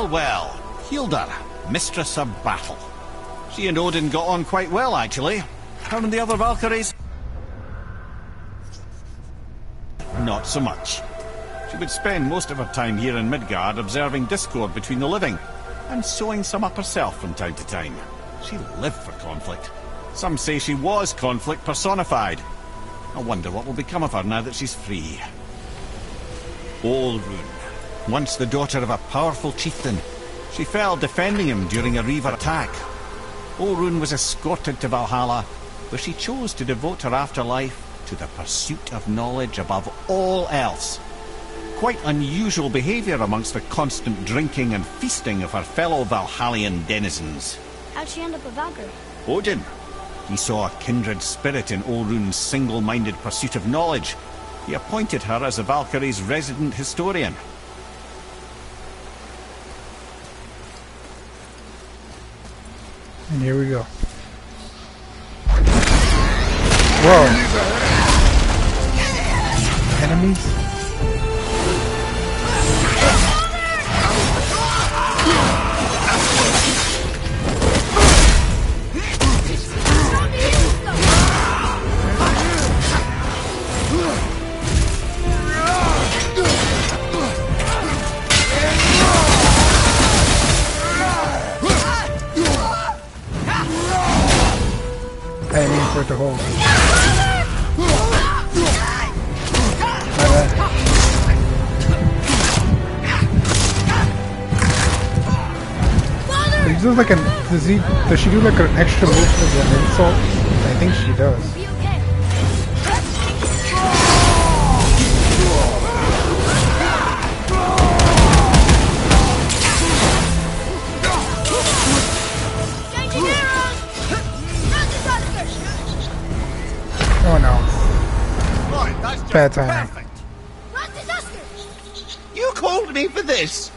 Well, well. Hilda, mistress of battle. She and Odin got on quite well, actually. Her and the other Valkyries... not so much. She would spend most of her time here in Midgard observing discord between the living, and sewing some up herself from time to time. She lived for conflict. Some say she was conflict personified. I wonder what will become of her now that she's free. Olrun, once the daughter of a powerful chieftain, she fell defending him during a Reaver attack. Olrun was escorted to Valhalla, where she chose to devote her afterlife to the pursuit of knowledge above all else. Quite unusual behaviour amongst the constant drinking and feasting of her fellow Valhallian denizens. How'd she end up a Valkyrie? Odin. He saw a kindred spirit in Olrun's single-minded pursuit of knowledge. He appointed her as the Valkyrie's resident historian. And here we go. Whoa. Enemies? I mean for it to hold. He does like does she do like an extra move as an insult? I think she does. Oh no. Right, that's just bad timing. Perfect. You called me for this?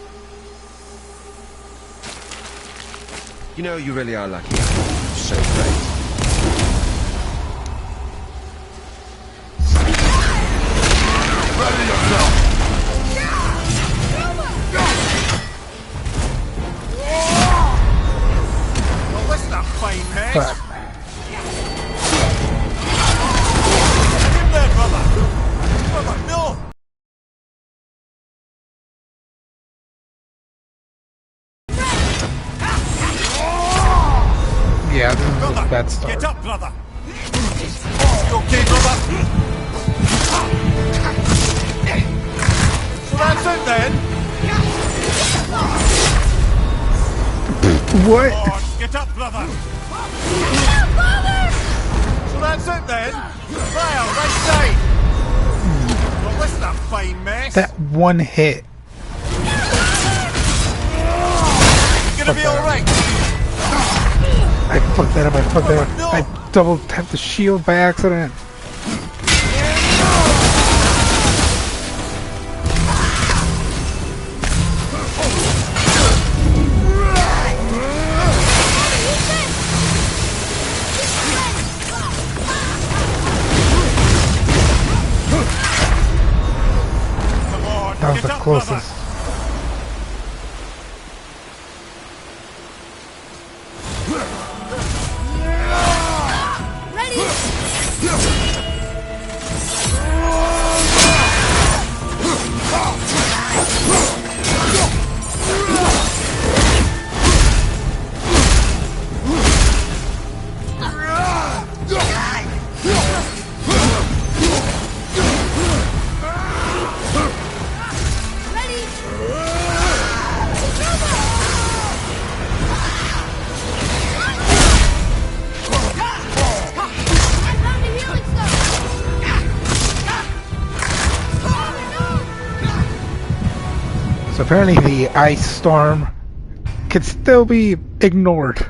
You know, you really are lucky. So great. Ready yourself! Well, what's that fine mess? But In there, brother! Brother, no! yeah, this is Brother, a bad start. get up, brother! You okay, brother? So that's it then? What? Come on, get up, brother! So that's it then? Well, right side! Well, what's that fine mess? That one hit. You gonna be alright? I fucked that up, I fucked that up. I double tapped the shield by accident. That was the closest. So apparently the ice storm can still be ignored.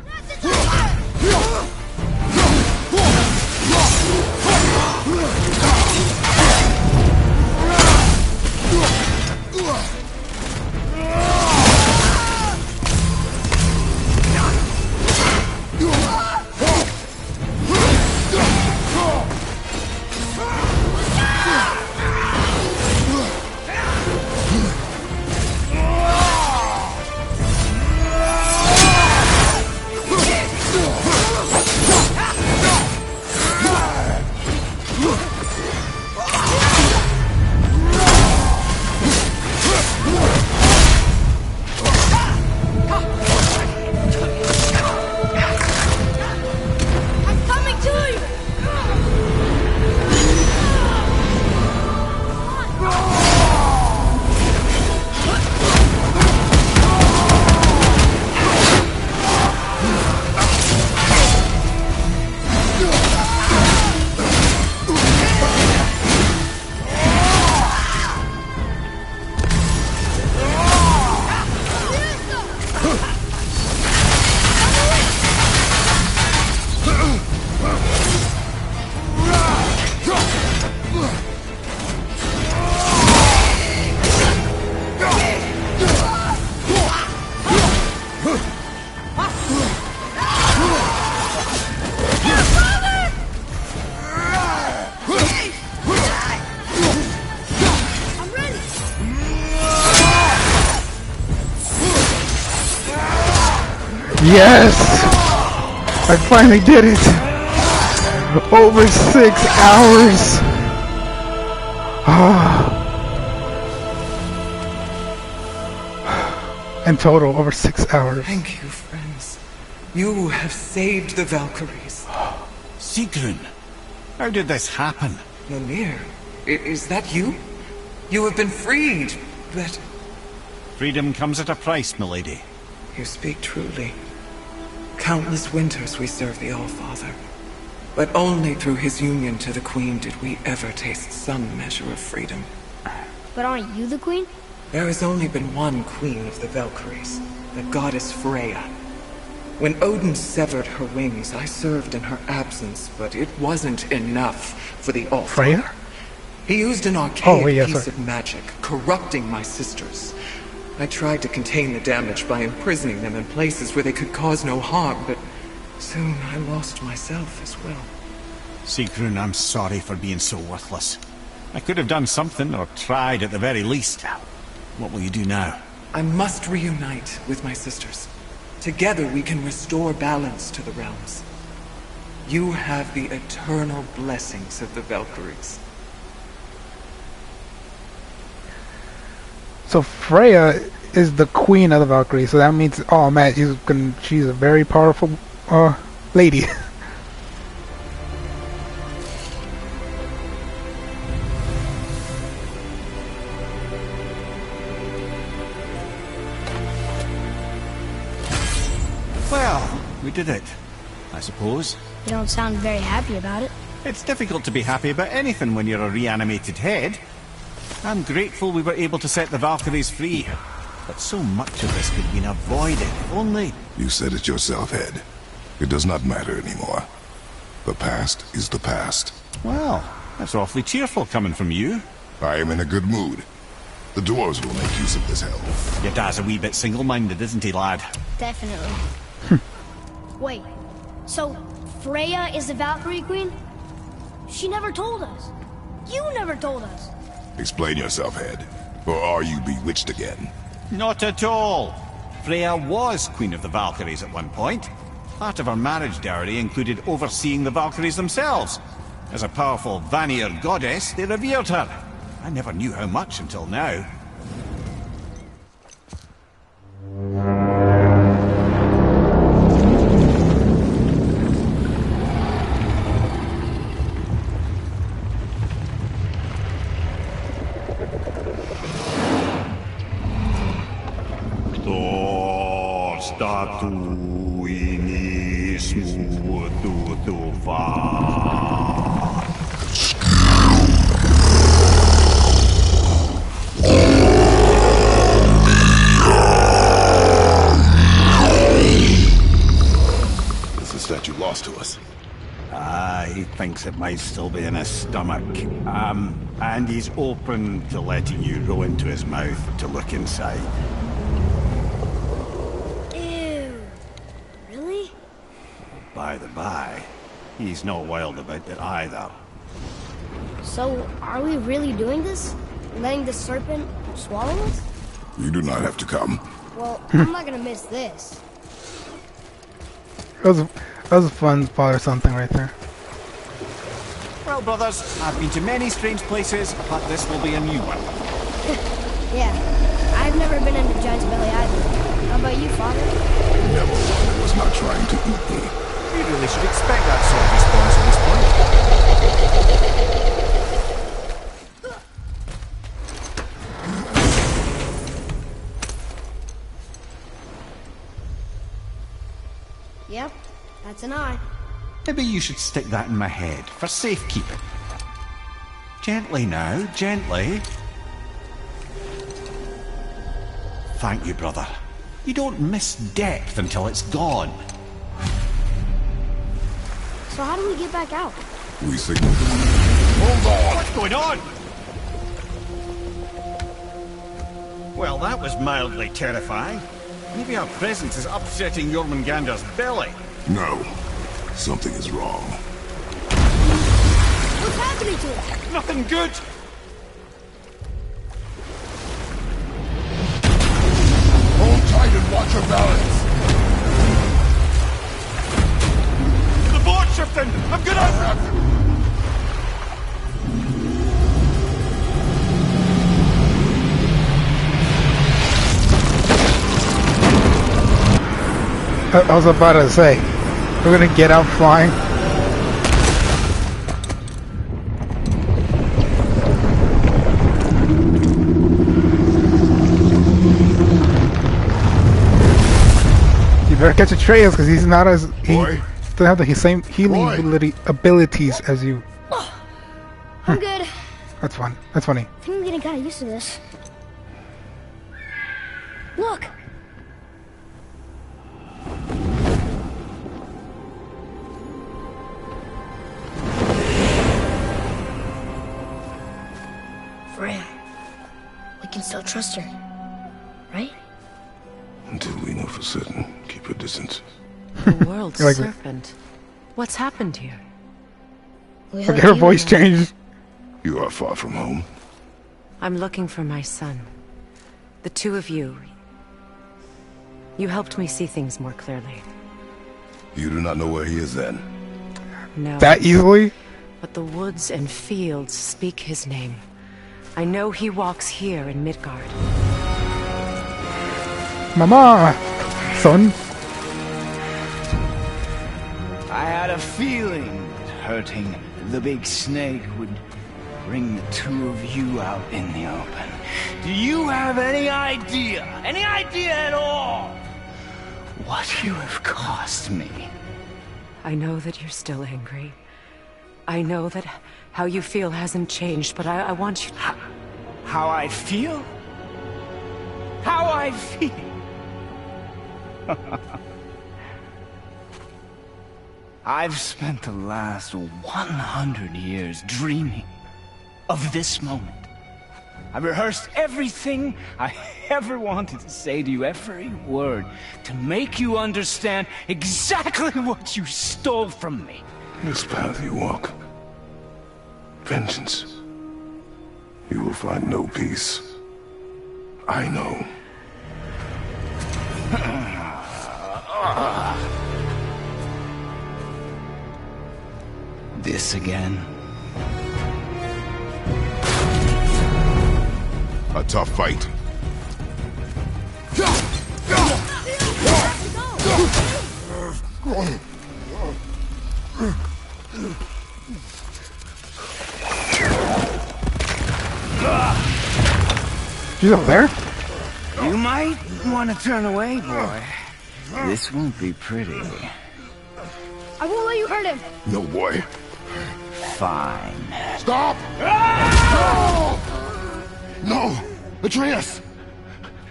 Yes! I finally did it! Over 6 hours! In total, over 6 hours. Thank you, friends. You have saved the Valkyries. Sigrun, how did this happen? Mimir, is that you? You have been freed, but... Freedom comes at a price, milady. You speak truly. Countless winters we served the All-Father. But only through his union to the Queen did we ever taste some measure of freedom. But aren't you the queen? There has only been one Queen of the Valkyries, the goddess Freya. When Odin severed her wings, I served in her absence, but it wasn't enough for the All-Father. Freya? He used an archaic yeah, piece sorry. of magic, corrupting my sisters. I tried to contain the damage by imprisoning them in places where they could cause no harm, but soon I lost myself as well. Sigrun, I'm sorry for being so worthless. I could have done something, or tried at the very least. What will you do now? I must reunite with my sisters. Together we can restore balance to the realms. You have the eternal blessings of the Valkyries. So Freya is the queen of the Valkyries, so that means, oh man, she's a very powerful lady. Well, we did it, I suppose. You don't sound very happy about it. It's difficult to be happy about anything when you're a reanimated head. I'm grateful we were able to set the Valkyries free. But so much of this could have been avoided, if only... You said it yourself, Ed. It does not matter anymore. The past is the past. Well, that's awfully cheerful coming from you. I am in a good mood. The dwarves will make use of this help. Your dad's a wee bit single-minded, isn't he, lad? Definitely. Wait, so Freya is the Valkyrie queen? She never told us. You never told us. Explain yourself, Ed. Or are you bewitched again? Not at all. Freya was Queen of the Valkyries at one point. Part of her marriage dowry included overseeing the Valkyries themselves. As a powerful Vanir goddess, they revered her. I never knew how much until now. It's the statue lost to us. He thinks it might still be in his stomach. And he's open to letting you go into his mouth to look inside. Ew. Really? By the by, he's not wild about it either. So, are we really doing this? Letting the serpent swallow us? You do not have to come. Well, I'm not gonna miss this. That was a fun spot or something right there. Well, brothers, I've been to many strange places, but this will be a new one. Yeah, I've never been in a giant's belly either. How about you, Father? Never one who was not trying to eat me. You really should expect that sort of response at this point. Yep, that's an eye. Maybe you should stick that in my head, for safekeeping. Gently now, gently. Thank you, brother. You don't miss depth until it's gone. So how do we get back out? We signaled. Hold on! What's going on? Well, that was mildly terrifying. Maybe our presence is upsetting Jormungandr's belly. No. Something is wrong. What's happening to it? Nothing good! Hold tight and watch your balance. I was about to say, we're gonna get out flying. You better catch Atreus because he's not as he doesn't have the same healing abilities as you. I'm good. That's fun. That's funny. I think I'm getting kind of used to this. Look. Freya. We can still trust her, right? Until we know for certain, keep your distance. The world's Like- serpent. What's happened here? We Look, heard her you voice and- changed. You are far from home. I'm looking for my son. The two of you. You helped me see things more clearly. You do not know where he is then. No. That easily? But the woods and fields speak his name. I know he walks here in Midgard. Mama! Son? I had a feeling that hurting the big snake would bring the two of you out in the open. Do you have any idea at all, what you have cost me? I know that you're still angry. I know that how you feel hasn't changed, but I want you to... How I feel? How I feel? I've spent the last 100 years dreaming of this moment. I rehearsed everything I ever wanted to say to you, every word, to make you understand exactly what you stole from me. This path you walk, vengeance, you will find no peace. I know. This again? A tough fight. She's up there? You might want to turn away, boy. This won't be pretty. I won't let you hurt him. No, boy. Fine. Stop! No! No! Atreus!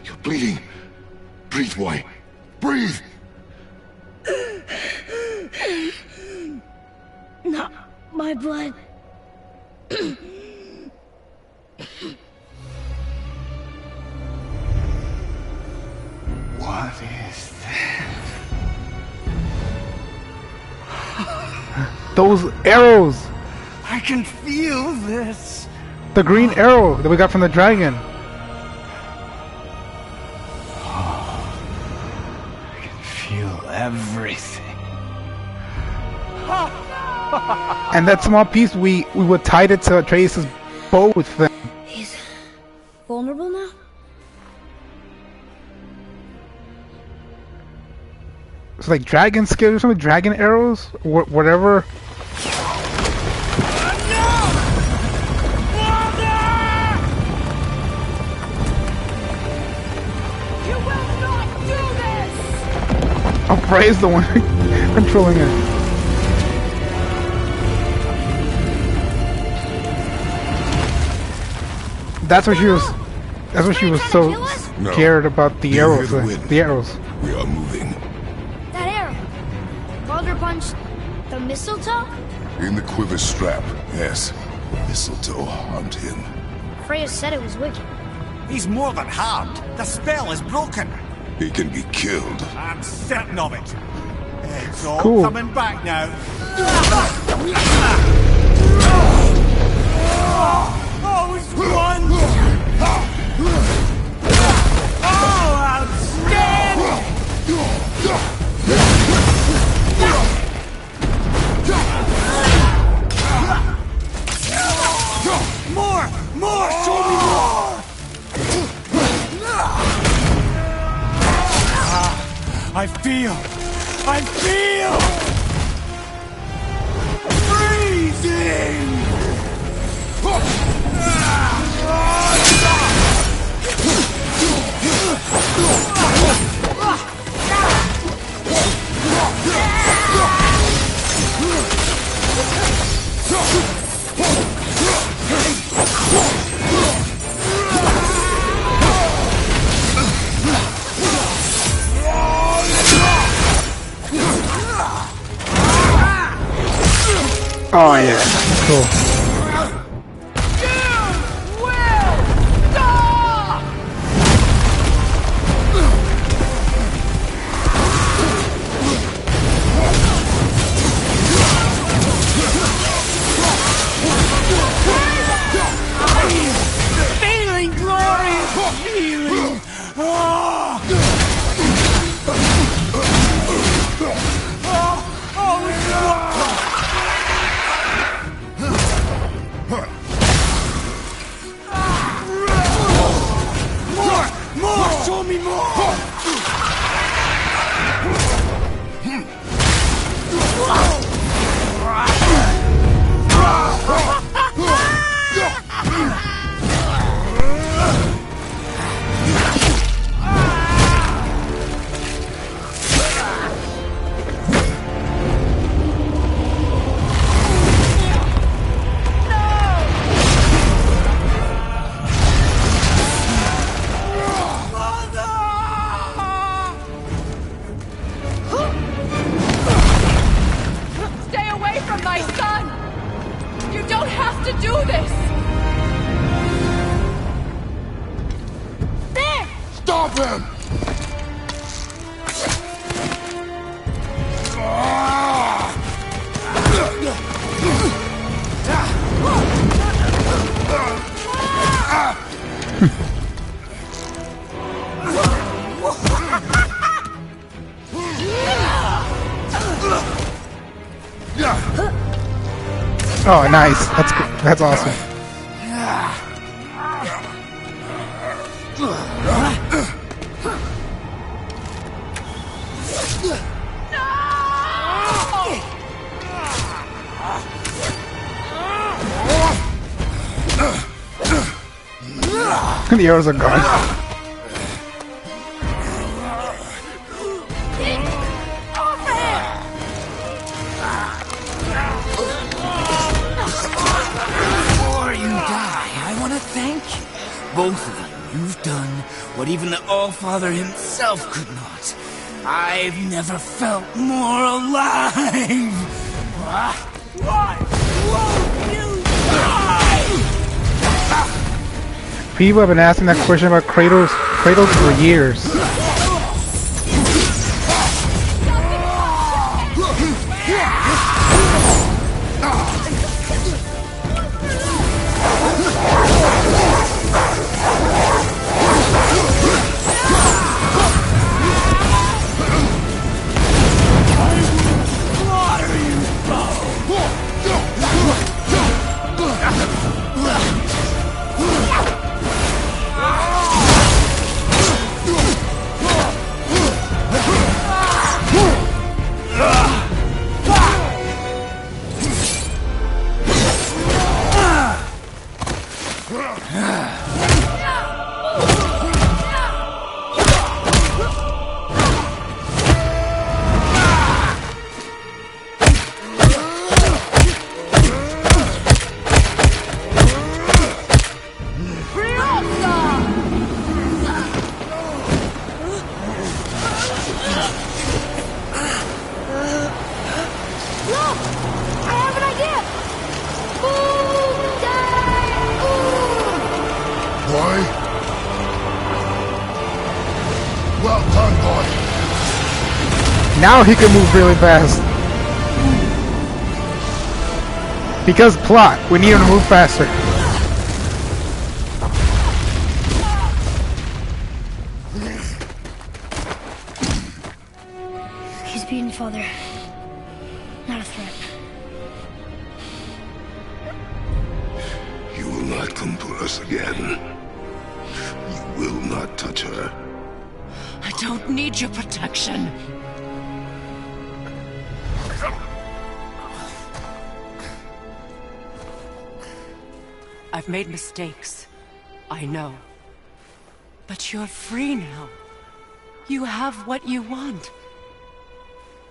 You're bleeding. Breathe, boy. Breathe! Not my blood. What is that? Those arrows! I can feel this. The green arrow that we got from the dragon. I can feel everything. And that small piece, we would tie it to Atreus' bow with them. He's vulnerable now? It's like dragon skills or something, dragon arrows, whatever. You will not do this! Oh, Freya's the one controlling it. That's what she was. That's what she was so No. scared about the You arrows. hear the wind? The arrows. We are moving. That arrow. Baldur punched the mistletoe? In the quiver strap, yes. Mistletoe harmed him. Freya said it was wicked. He's more than harmed. The spell is broken. He can be killed. I'm certain of it. It's all Cool. coming back now. Oh, it's one! Oh, outstanding! More! More! Show me more! I feel I feel freezing! Oh yeah, cool. Feeling glorious! Feeling! More! Show me more! Stay away from my son! You don't have to do this! There! Stop him! Oh, nice. That's good. That's awesome. The arrows are gone. Before you die, I want to thank you. Both of you. You've done what even the All-Father himself could not. I've never felt more alive. Why won't you die? People have been asking that question about Kratos for years. Well done, boy. Now he can move really fast. Because plot, we need him to move faster. He's beaten, Father. Not a threat. You will not come for us again. You will not touch her. I don't need your protection. I've made mistakes. I know. But you're free now. You have what you want.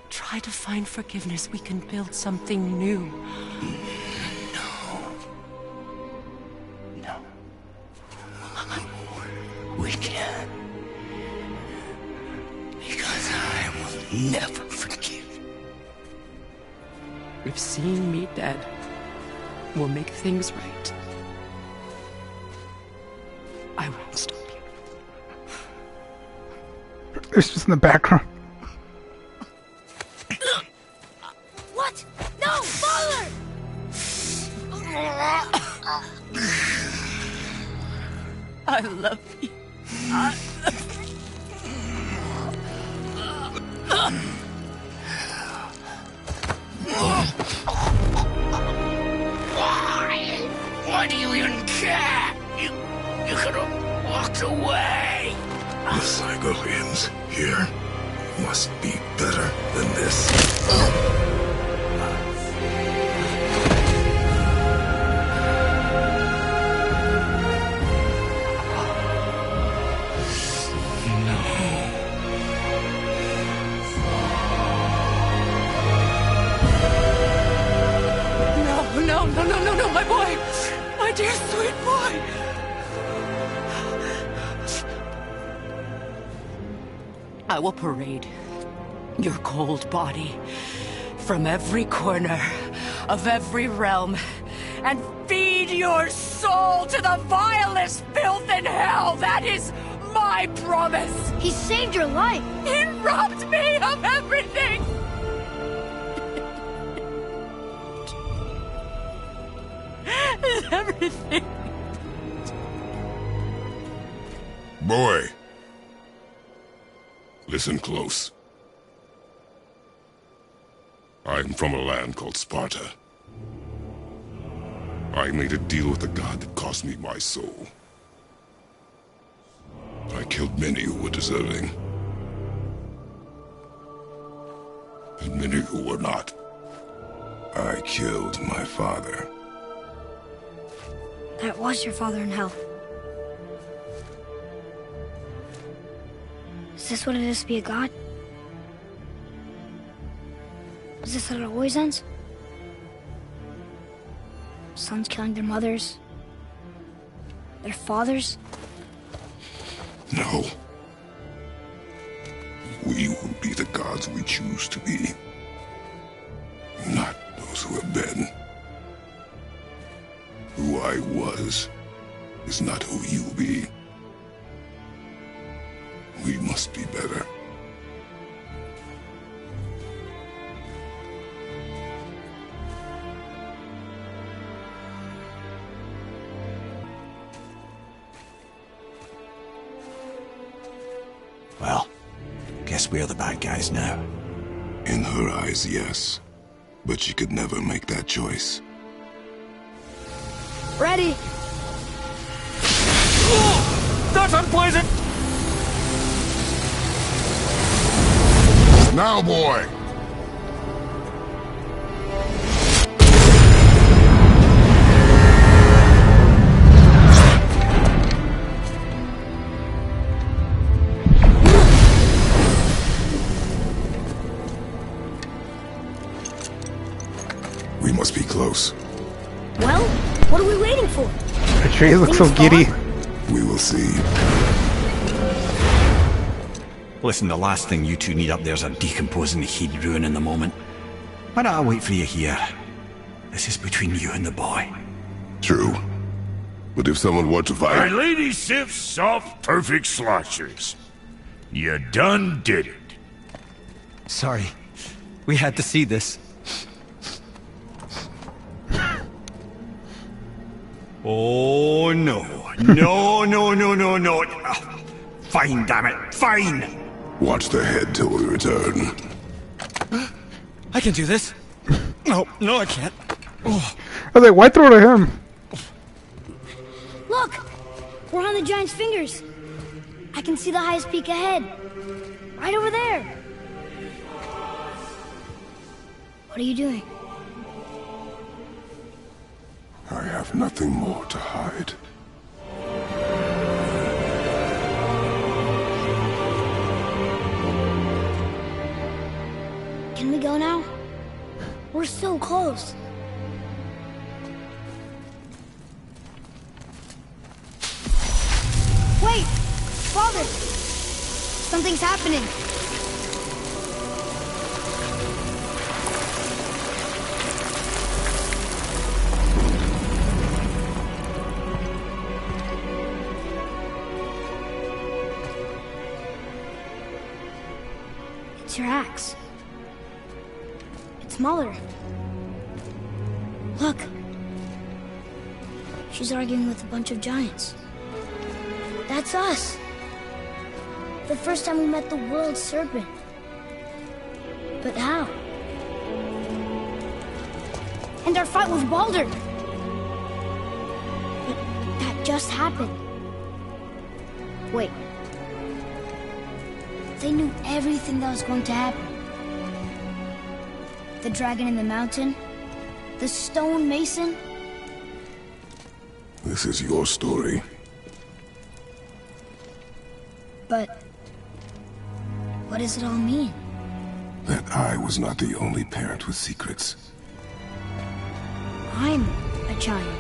Try to find forgiveness. We can build something new. No. We can't. Because I will never forgive. If seeing me dead will make things right, I won't stop you. It's just in the background. What? No, Baldur! I love you. Why do you even care? You could have walked away. The Sigurians here must be better than this. No, my boy! My dear sweet boy! I will parade your cold body from every corner of every realm and feed your soul to the vilest filth in hell. That is my promise. He saved your life. He robbed me of everything. Everything. Boy. Listen close. I'm from a land called Sparta. I made a deal with a god that cost me my soul. I killed many who were deserving. And many who were not. I killed my father. That was your father in hell. Is this what it is to be a god? Is this how it always ends? Sons killing their mothers? Their fathers? No. We will be the gods we choose to be. Not those who have been. Who I was is not who you'll be. We must be better. Well, guess we're the bad guys now. In her eyes, yes. But she could never make that choice. Ready? That's unpleasant! Now, boy! We must be close. Well, what are we waiting for? Atreus looks so giddy. We will see. Listen, the last thing you two need up there's a decomposing heat ruin in the moment. Why don't I wait for you here? This is between you and the boy. True. But if someone were to Our fight... lady sips soft, perfect sloshers. You done did it. Sorry. We had to see this. Oh, no. No. Fine, damn it. Fine. Watch the head till we return. I can do this. No, I can't. Oh. I was like, why throw it at him? Look! We're on the giant's fingers. I can see the highest peak ahead. Right over there. What are you doing? I have nothing more to hide. Can we go now? We're so close. Wait! Father! Something's happening. It's your axe. It's Mother. Look. She's arguing with a bunch of giants. That's us. The first time we met the world serpent. But how? And our fight with Baldur. But that just happened. Wait. They knew everything that was going to happen. The dragon in the mountain. The stone mason. This is your story. But what does it all mean? That I was not the only parent with secrets. I'm a giant.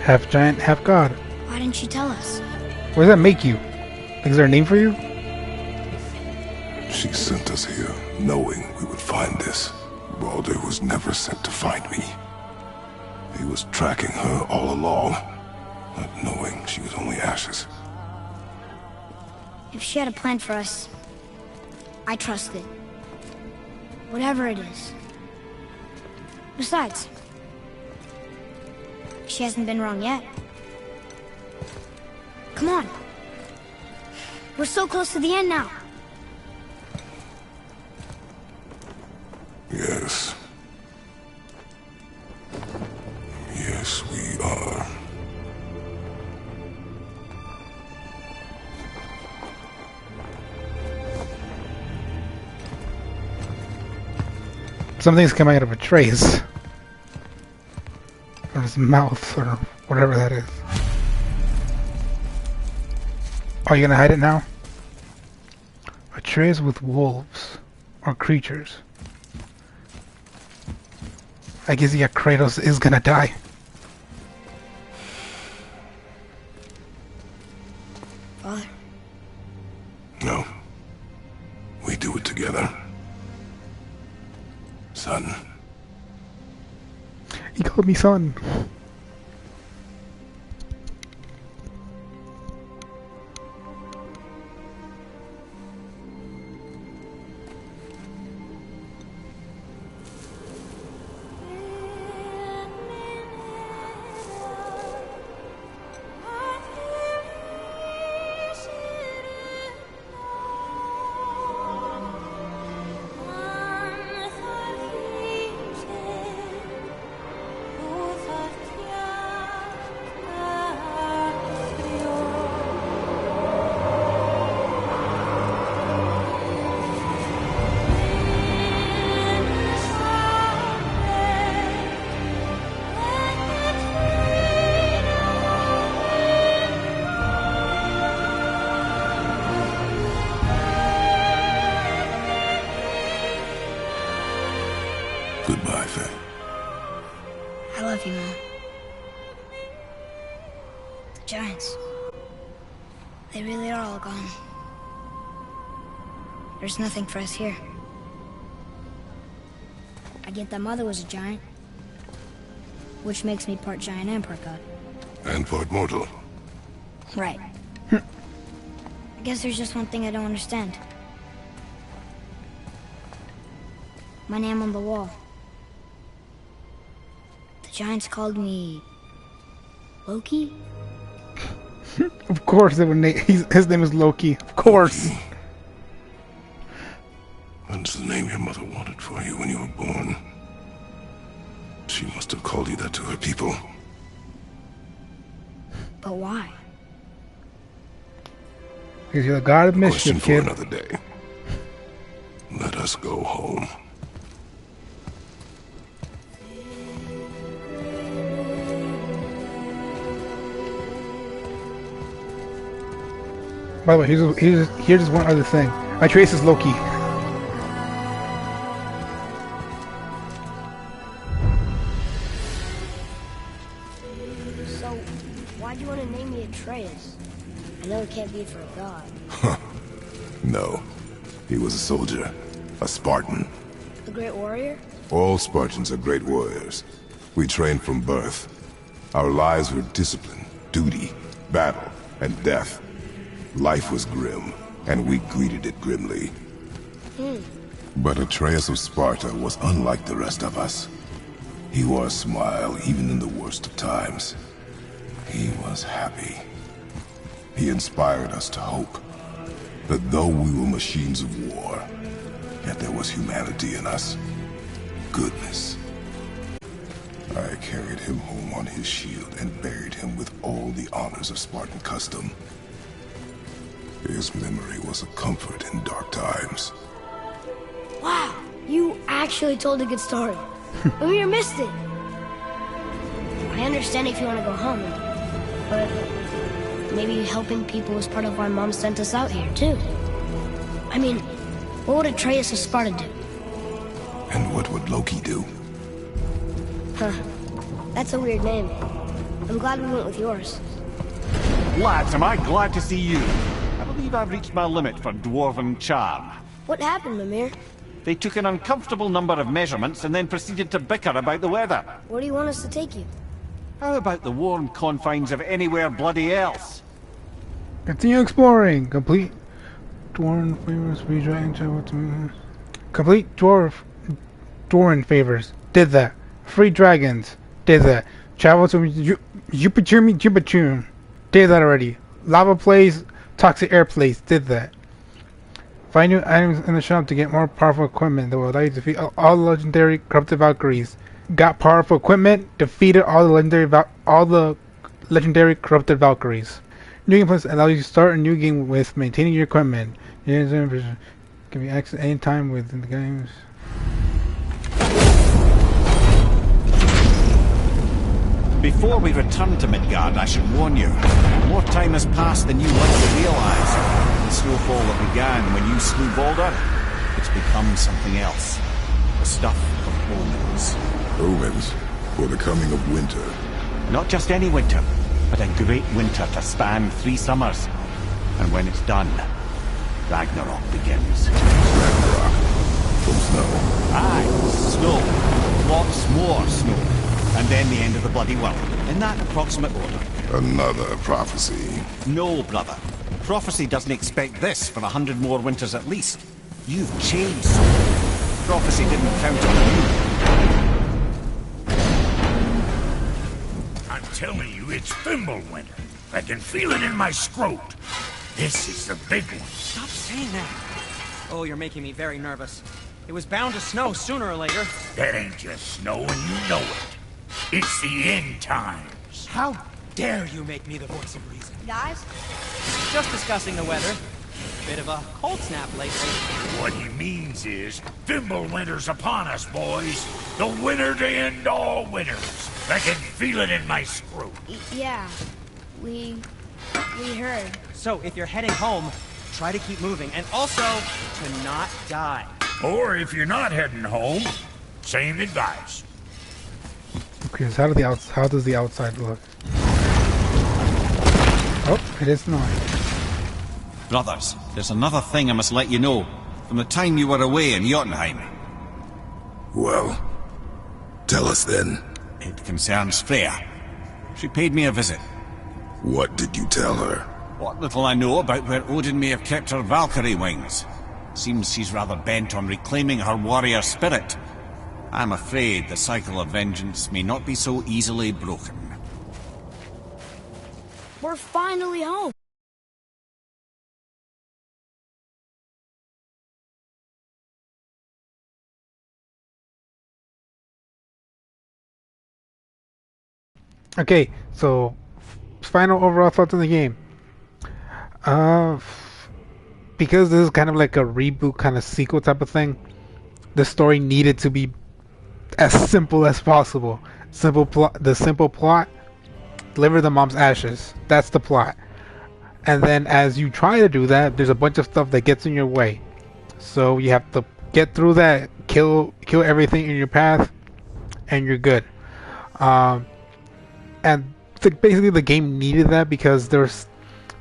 Half giant, half god. Why didn't she tell us? What does that make you? Is there a name for you? She sent us here, knowing we would find this. Baldur was never sent to find me. He was tracking her all along, not knowing she was only ashes. If she had a plan for us, I trust it. Whatever it is. Besides, she hasn't been wrong yet. Come on. We're so close to the end now. Yes. Yes, we are. Something's coming out of a trace. From his mouth, or whatever that is. Are you gonna hide it now? A trace with wolves, or creatures. I guess, yeah, Kratos is gonna die. Father? No. We do it together. Son. He called me son. Goodbye, Faye. I love you, Mom. The giants. They really are all gone. There's nothing for us here. I get that Mother was a giant. Which makes me part giant and part god. And part mortal. Right. I guess there's just one thing I don't understand. My name on the wall. The giants called me... Loki? Of course, they would his name is Loki. Of course. Loki. That's the name your mother wanted for you when you were born. She must have called you that to her people. But why? Because you're the god of Question mischief, for kid. another day. Let us go home. By the way, here's one other thing. Atreus is Loki. So, why'd you want to name me Atreus? I know it can't be for a god. No. He was a soldier. A Spartan. A great warrior? All Spartans are great warriors. We trained from birth. Our lives were discipline, duty, battle, and death. Life was grim, and we greeted it grimly. But Atreus of Sparta was unlike the rest of us. He wore a smile even in the worst of times. He was happy. He inspired us to hope that though we were machines of war, yet there was humanity in us. Goodness. I carried him home on his shield and buried him with all the honors of Spartan custom. His memory was a comfort in dark times. Wow, you actually told a good story. Amir missed it. I understand if you want to go home, but maybe helping people was part of why Mom sent us out here, too. I mean, what would Atreus of Sparta do? And what would Loki do? Huh. That's a weird name. I'm glad we went with yours. Lads, am I glad to see you. I believe I've reached my limit for dwarven charm. What happened, Mimir? They took an uncomfortable number of measurements and then proceeded to bicker about the weather. Where do you want us to take you? How about the warm confines of anywhere bloody else? Continue exploring. Complete dwarven favors. Free dragon travel to. Complete dwarven favors. Did that. Free dragons. Did that. Travel to Jupiter. Did that already. Lava plays. Toxic air plays. Did that. Find new items in the shop to get more powerful equipment that will allow you to defeat all the legendary corrupted Valkyries. Got powerful equipment. Defeated all the legendary corrupted Valkyries. New game plus allows you to start a new game with maintaining your equipment. Can be accessed anytime within the games. Before we return to Midgard, I should warn you. More time has passed than you likely realise. The snowfall that began when you slew Baldur, it's become something else. The stuff of omens. Omens? For the coming of winter. Not just any winter, but a great winter to span 3 summers. And when it's done, Ragnarok begins. Ragnarok? From snow? Aye, snow. Lots more snow. And then the end of the bloody world. In that approximate order. Another prophecy. No, brother. Prophecy doesn't expect this for 100 more winters at least. You've changed something. Prophecy didn't count on you. I'm telling you, it's Fimbulwinter. I can feel it in my scrot. This is the big one. Stop saying that. Oh, you're making me very nervous. It was bound to snow sooner or later. That ain't just snow, and you know it. It's the end times. How dare you make me the voice of reason? Guys? Just discussing the weather. Bit of a cold snap lately. What he means is, Fimbulwinter's upon us, boys. The winter to end all winters. I can feel it in my scrot. Yeah. We heard. So, if you're heading home, try to keep moving, and also to not die. Or if you're not heading home, same advice. Okay, so how does the outside look? Oh, it is not. Brothers, there's another thing I must let you know. From the time you were away in Jotunheim. Well, tell us then. It concerns Freya. She paid me a visit. What did you tell her? What little I know about where Odin may have kept her Valkyrie wings. Seems she's rather bent on reclaiming her warrior spirit. I'm afraid the cycle of vengeance may not be so easily broken. We're finally home. Okay, so final overall thoughts on the game. Because this is kind of like a reboot kind of sequel type of thing, the story needed to be as simple as possible. The simple plot, deliver the mom's ashes. That's the plot. And then as you try to do that, there's a bunch of stuff that gets in your way. So you have to get through that, kill everything in your path, and you're good. And basically the game needed that because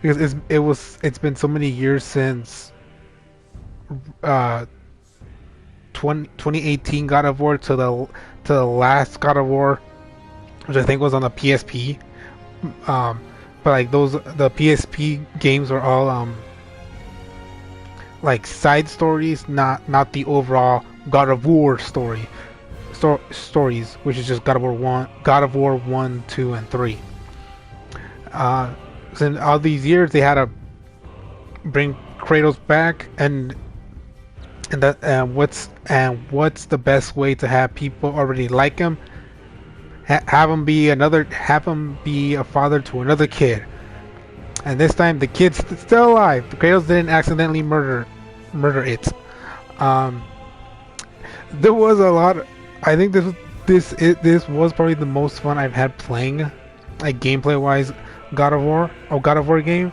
it's been so many years since 2018 God of War to the last God of War, which I think was on the PSP. But like the PSP games were all like side stories, not the overall God of War stories, which is just God of War 1, 2, and 3. So in all these years, they had to bring Kratos back, and what's the best way to have people already like him? Have him be a father to another kid, and this time the kid's still alive. Kratos didn't accidentally murder it. There was a lot. I think this was probably the most fun I've had playing, like gameplay wise, God of War game,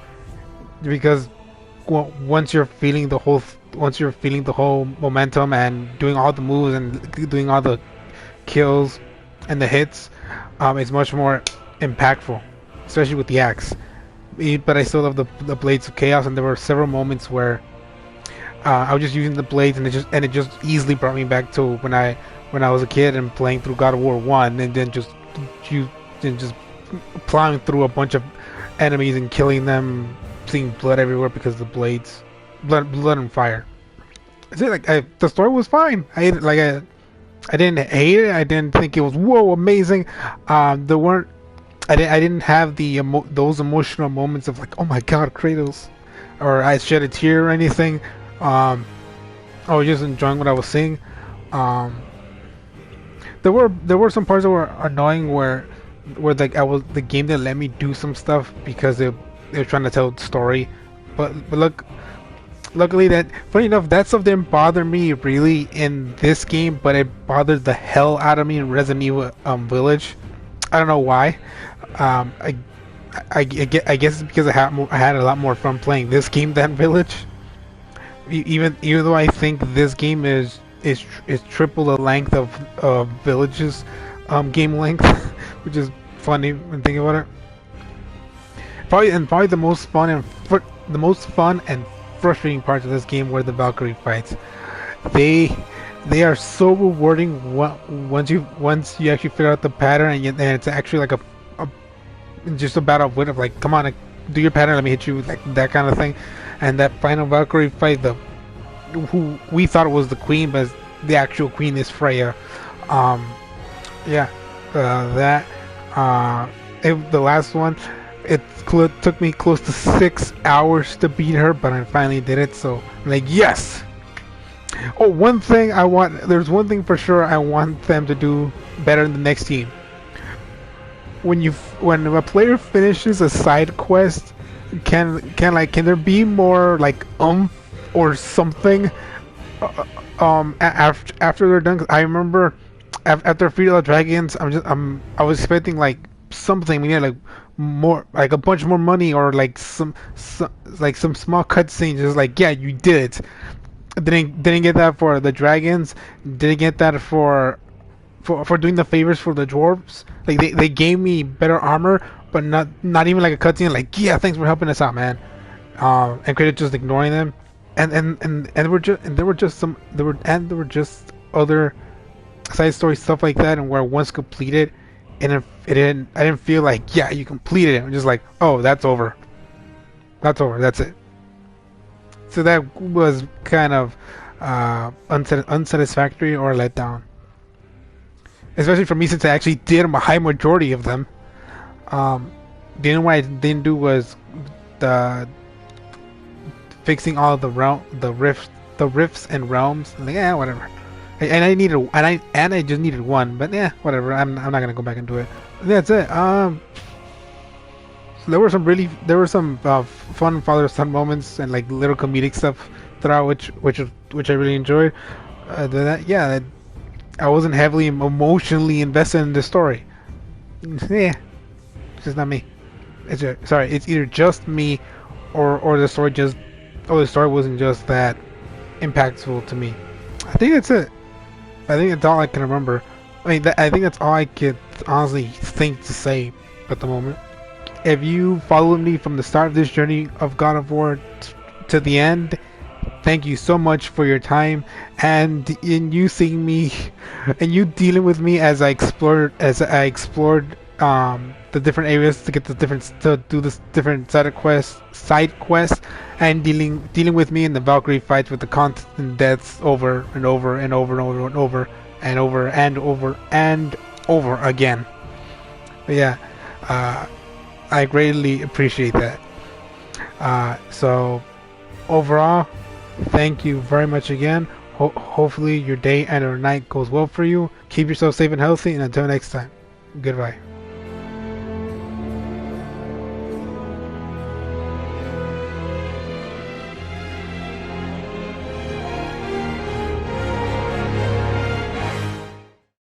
because once you're feeling the whole momentum and doing all the moves and doing all the kills and the hits, it's much more impactful, especially with the axe. But I still love the Blades of Chaos, and there were several moments where I was just using the blades, and it just easily brought me back to when I was a kid and playing through God of War 1, and then just plowing through a bunch of enemies and killing them, seeing blood everywhere because of the blades, blood and fire. The story was fine. I didn't hate it. I didn't think it was amazing. I didn't have those emotional moments of like, oh my god, Kratos, or I shed a tear or anything. I was just enjoying what I was seeing. There were some parts that were annoying where the game didn't let me do some stuff because they were trying to tell the story, but luckily funny enough, that stuff didn't bother me really in this game, but it bothered the hell out of me in Resident Evil Village. I don't know why. I guess it's because I had a lot more fun playing this game than Village. Even though I think this game is triple the length of Village's game length, which is funny when thinking about it. Probably the most fun and frustrating parts of this game were the Valkyrie fights. They are so rewarding once you actually figure out the pattern, and it's actually like just a battle of wit of like, come on, do your pattern, let me hit you, like that kind of thing. And that final Valkyrie fight, who we thought was the queen, but the actual queen is Freya. The last one, it took me close to 6 hours to beat her, but I finally did it. So I'm like, yes. Oh, there's one thing for sure I want them to do better in the next team. When a player finishes a side quest, can there be more like or something after they're done? 'Cause I remember after Feed of the Dragons, I was expecting like something. We need like more, like a bunch more money, or like some small cutscenes. Just like, yeah, you did it. Didn't get that for the dragons. Didn't get that for doing the favors for the dwarves. Like they gave me better armor, but not even like a cutscene. Like, yeah, thanks for helping us out, man. And Kratos just ignoring them. And there were just other side story stuff like that, and where once completed, and I didn't feel like, yeah, you completed it. I'm just like, oh, that's over, that's it. So that was kind of unsatisfactory or let down, especially for me, since I actually did a high majority of them. The only one I didn't do was fixing all the rifts and realms. Like, yeah, whatever. I just needed one, but yeah, whatever. I'm not gonna go back and do it. That's it. So there were some fun father-son moments and like little comedic stuff throughout, which I really enjoyed. I wasn't heavily emotionally invested in the story. Yeah, it's just not me. It's either just me, or the story just, or the story wasn't just that impactful to me. I think that's it. I think that's all I can remember. I mean, I think that's all I could honestly think to say at the moment. If you followed me from the start of this journey of God of War to the end, thank you so much for your time, and in you seeing me and you dealing with me as I explored the different areas to get the different, to do this different side quests, and dealing with me in the Valkyrie fights with the constant deaths over and over and over and over and over and over and over and over again. But yeah, I greatly appreciate that. So overall, thank you very much again. Hopefully your day and or night goes well for you. Keep yourself safe and healthy, and until next time, goodbye.